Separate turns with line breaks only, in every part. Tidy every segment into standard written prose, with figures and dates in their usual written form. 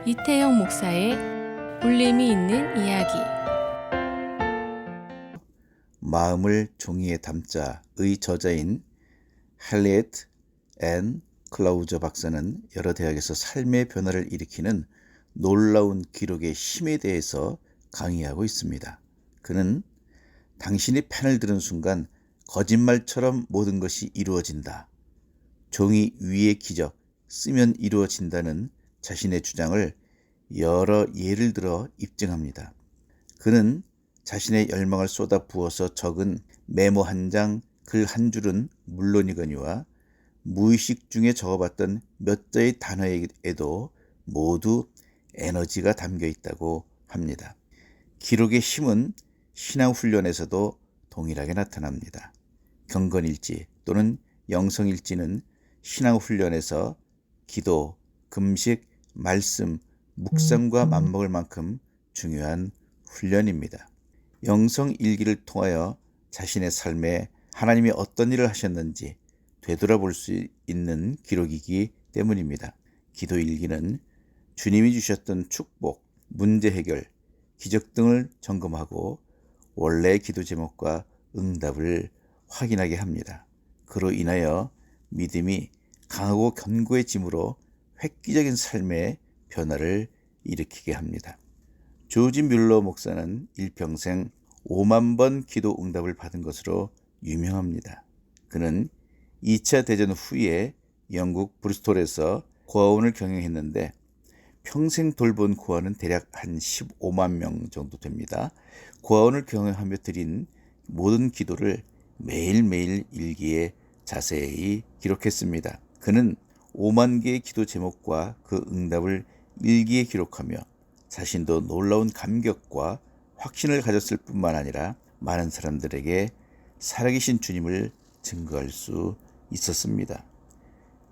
이태영 목사의 울림이 있는 이야기.
마음을 종이에 담자의 저자인 할리에트 앤 클라우저 박사는 여러 대학에서 삶의 변화를 일으키는 놀라운 기록의 힘에 대해서 강의하고 있습니다. 그는 당신이 펜을 드는 순간 거짓말처럼 모든 것이 이루어진다. 종이 위의 기적, 쓰면 이루어진다는 자신의 주장을 여러 예를 들어 입증합니다. 그는 자신의 열망을 쏟아 부어서 적은 메모 한 장, 글 한 줄은 물론이거니와 무의식 중에 적어봤던 몇 자의 단어에도 모두 에너지가 담겨 있다고 합니다. 기록의 힘은 신앙훈련에서도 동일하게 나타납니다. 경건일지 또는 영성일지는 신앙훈련에서 기도, 금식, 말씀, 묵상과 맞먹을 만큼 중요한 훈련입니다. 영성일기를 통하여 자신의 삶에 하나님이 어떤 일을 하셨는지 되돌아볼 수 있는 기록이기 때문입니다. 기도일기는 주님이 주셨던 축복, 문제 해결, 기적 등을 점검하고 원래의 기도 제목과 응답을 확인하게 합니다. 그로 인하여 믿음이 강하고 견고해짐으로 획기적인 삶의 변화를 일으키게 합니다. 조지 뮬러 목사는 일평생 5만 번 기도 응답을 받은 것으로 유명합니다. 그는 2차 대전 후에 영국 브리스톨에서 고아원을 경영했는데 평생 돌본 고아는 대략 한 15만 명 정도 됩니다. 고아원을 경영하며 드린 모든 기도를 매일매일 일기에 자세히 기록했습니다. 그는 5만 개의 기도 제목과 그 응답을 일기에 기록하며 자신도 놀라운 감격과 확신을 가졌을 뿐만 아니라 많은 사람들에게 살아계신 주님을 증거할 수 있었습니다.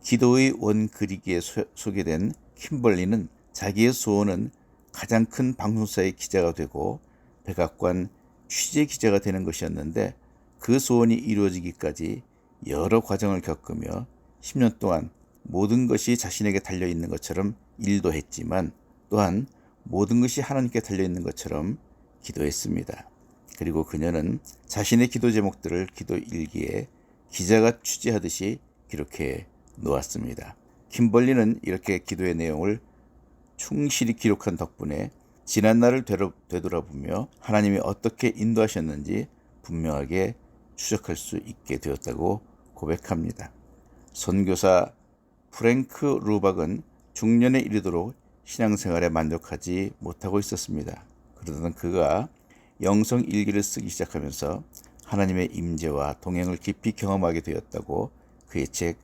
기도의 원그리기에 소개된 킴벌리는 자기의 소원은 가장 큰 방송사의 기자가 되고 백악관 취재 기자가 되는 것이었는데 그 소원이 이루어지기까지 여러 과정을 겪으며 10년 동안 모든 것이 자신에게 달려있는 것처럼 일도 했지만 또한 모든 것이 하나님께 달려있는 것처럼 기도했습니다. 그리고 그녀는 자신의 기도 제목들을 기도 일기에 기자가 취재하듯이 기록해 놓았습니다. 킴벌리는 이렇게 기도의 내용을 충실히 기록한 덕분에 지난날을 되돌아보며 하나님이 어떻게 인도하셨는지 분명하게 추적할 수 있게 되었다고 고백합니다. 선교사 프랭크 루박은 중년에 이르도록 신앙생활에 만족하지 못하고 있었습니다. 그러던 그가 영성 일기를 쓰기 시작하면서 하나님의 임재와 동행을 깊이 경험하게 되었다고 그의 책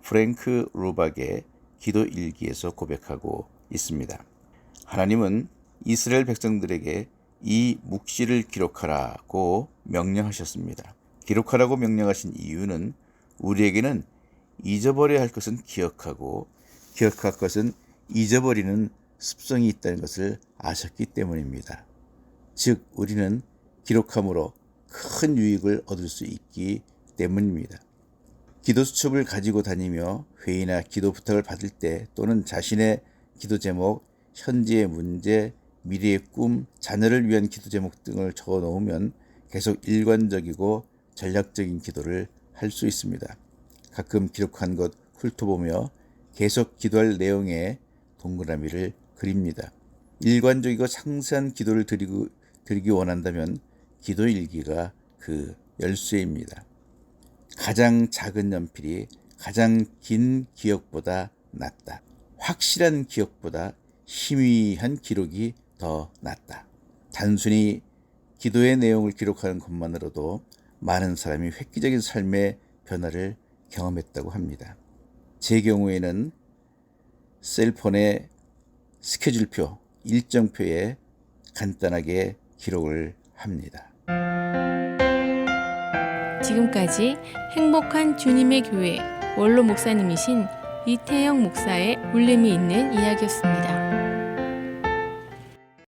프랭크 루박의 기도 일기에서 고백하고 있습니다. 하나님은 이스라엘 백성들에게 이 묵시를 기록하라고 명령하셨습니다. 기록하라고 명령하신 이유는 우리에게는 잊어버려야 할 것은 기억하고 기억할 것은 잊어버리는 습성이 있다는 것을 아셨기 때문입니다. 즉 우리는 기록함으로 큰 유익을 얻을 수 있기 때문입니다. 기도 수첩을 가지고 다니며 회의나 기도 부탁을 받을 때 또는 자신의 기도 제목, 현재의 문제, 미래의 꿈, 자녀를 위한 기도 제목 등을 적어 놓으면 계속 일관적이고 전략적인 기도를 할 수 있습니다. 가끔 기록한 것 훑어보며 계속 기도할 내용에 동그라미를 그립니다. 일관적이고 상세한 기도를 드리기 원한다면 기도일기가 그 열쇠입니다. 가장 작은 연필이 가장 긴 기억보다 낫다. 확실한 기억보다 희미한 기록이 더 낫다. 단순히 기도의 내용을 기록하는 것만으로도 많은 사람이 획기적인 삶의 변화를 경험했다고 합니다. 제 경우에는 셀폰의 스케줄표, 일정표에 간단하게 기록을 합니다.
지금까지 행복한 주님의 교회 원로 목사님이신 이태영 목사의 울림이 있는 이야기였습니다.